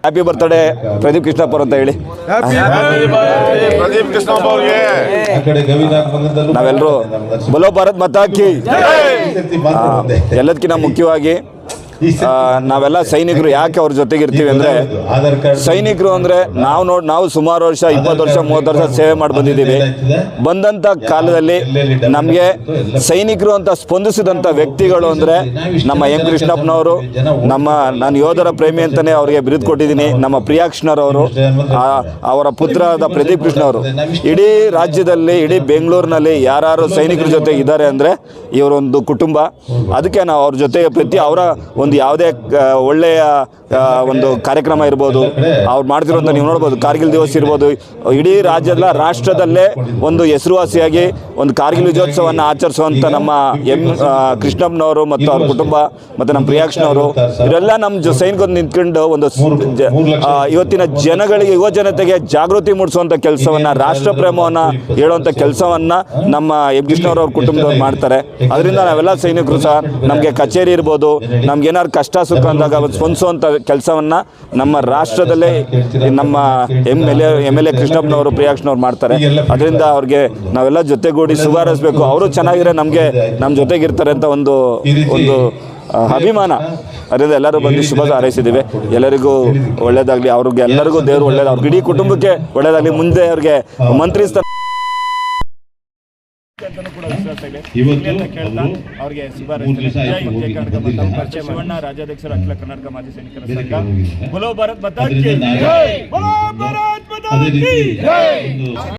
Happy birthday Pradeep Krishnappa ಅಂತ ಹೇಳಿ. ಪ್ರದೀಪ್ ಕೃಷ್ಣಪ್ಪ ಅವರಿಗೆ ನಾವೆಲ್ಲರೂ ಬೋಲೋ ಭಾರತ್ ಮಾತಾ ಕಿ. ಎಲ್ಲದಕ್ಕಿಂತ ಮುಖ್ಯವಾಗಿ ನಾವೆಲ್ಲ ಸೈನಿಕರು ಯಾಕೆ ಅವ್ರ ಜೊತೆಗಿರ್ತೀವಿ ಅಂದರೆ, ಸೈನಿಕರು ಅಂದರೆ ನಾವು ಸುಮಾರು ವರ್ಷ 20 ವರ್ಷ 30 ವರ್ಷ ಸೇವೆ ಮಾಡಿ ಬಂದಿದ್ದೀವಿ. ಬಂದಂಥ ಕಾಲದಲ್ಲಿ ನಮಗೆ ಸೈನಿಕರು ಅಂತ ಸ್ಪಂದಿಸಿದಂಥ ವ್ಯಕ್ತಿಗಳು ಅಂದರೆ ನಮ್ಮ ಎಂ ಕೃಷ್ಣಪ್ಪನವರು, ನಾನು ಯೋಧರ ಪ್ರೇಮಿ ಅಂತಲೇ ಅವರಿಗೆ ಬಿರುದು ಕೊಟ್ಟಿದ್ದೀನಿ. ನಮ್ಮ ಪ್ರಿಯಾಕ್ಷಣರವರು, ಅವರ ಪುತ್ರರಾದ ಪ್ರದೀಪ್ ಕೃಷ್ಣವರು. ಇಡೀ ರಾಜ್ಯದಲ್ಲಿ, ಇಡೀ ಬೆಂಗಳೂರಿನಲ್ಲಿ ಯಾರು ಸೈನಿಕರ ಜೊತೆ ಇದ್ದಾರೆ ಅಂದರೆ ಇವರೊಂದು ಕುಟುಂಬ. ಅದಕ್ಕೆ ನಾವು ಅವ್ರ ಜೊತೆ ಅವರ ಒಂದು ಯಾವುದೇ ಒಳ್ಳೆಯ ಒಂದು ಕಾರ್ಯಕ್ರಮ ಇರ್ಬೋದು, ಅವ್ರು ಮಾಡ್ತಿರೋಂಥ ನೀವು ನೋಡ್ಬೋದು, ಕಾರ್ಗಿಲ್ ದಿವಸ ಇರ್ಬೋದು, ಇಡೀ ರಾಷ್ಟ್ರದಲ್ಲೇ ಒಂದು ಹೆಸರುವಾಸಿಯಾಗಿ ಒಂದು ಕಾರ್ಗಿಲ್ ವಿಜಯೋತ್ಸವವನ್ನು ಆಚರಿಸುವಂಥ ನಮ್ಮ ಕೃಷ್ಣಪ್ಪನವರು ಮತ್ತು ಅವ್ರ ಕುಟುಂಬ ಮತ್ತು ನಮ್ಮ ಪ್ರಿಯಾಕ್ಷನವರು ಇವರೆಲ್ಲ ನಮ್ಮ ಸೈನಿಕರು ನಿಂತ್ಕೊಂಡು ಒಂದು ಇವತ್ತಿನ ಜನಗಳಿಗೆ, ಯುವ ಜನತೆಗೆ ಜಾಗೃತಿ ಮೂಡಿಸುವಂಥ ಕೆಲಸವನ್ನು, ರಾಷ್ಟ್ರ ಪ್ರೇಮವನ್ನು ಹೇಳುವಂಥ ಕೆಲಸವನ್ನು ನಮ್ಮ ಎಂ ಕೃಷ್ಣವ್ರ ಕುಟುಂಬದವ್ರು ಮಾಡ್ತಾರೆ. ಅದರಿಂದ ನಾವೆಲ್ಲ ಸೈನಿಕರು ಸಹ ನಮಗೆ ಕಚೇರಿ ಇರ್ಬೋದು, ನಮ್ಗೇನಾದ್ರು ಕಷ್ಟ ಸುಖ ಅಂದಾಗ ಸ್ಪಂದಿಸುವಂಥ ಕೆಲಸವನ್ನು ನಮ್ಮ ರಾಷ್ಟ್ರದಲ್ಲೇ ನಮ್ಮ ಎಮ್ ಎಲ್ ಎ ಕೃಷ್ಣಪ್ಪನವರು, ಪ್ರಿಯಾಕ್ಷನವ್ರು ಮಾಡ್ತಾರೆ. ಅದರಿಂದ ಅವ್ರಿಗೆ ನಾವೆಲ್ಲ ಜೊತೆಗೂಡಿ ಸುಧಾರಿಸಬೇಕು. ಅವರು ಚೆನ್ನಾಗಿರೋ ನಮ್ಮ ಜೊತೆಗಿರ್ತಾರೆ ಅಂತ ಒಂದು ಅಭಿಮಾನ. ಅದರಿಂದ ಎಲ್ಲರೂ ಬಂದು ಶುಭ ಹಾರೈಸಿದ್ದೀವಿ. ಎಲ್ಲರಿಗೂ ಒಳ್ಳೇದಾಗಲಿ, ಅವ್ರಿಗೆ ಎಲ್ಲರಿಗೂ ದೇವರು ಒಳ್ಳೇದು, ಅವ್ರಿಗೆ ಇಡೀ ಕುಟುಂಬಕ್ಕೆ ಒಳ್ಳೇದಾಗಲಿ. ಮುಂದೆ ಅವ್ರಿಗೆ ಮಂತ್ರಿ ಸ್ಥಾನ ಅವರಿಗೆ ಶಿವಣ್ಣ, ರಾಜ್ಯಾಧ್ಯಕ್ಷರು, ಅಖಿಲ ಕರ್ನಾಟಕ ಮಾಜಿ ಸೈನಿಕರ ಸಂಘ. ಬೋಲೋ ಭಾರತ್ ಮಾತಾ ಕಿ ಜೈ.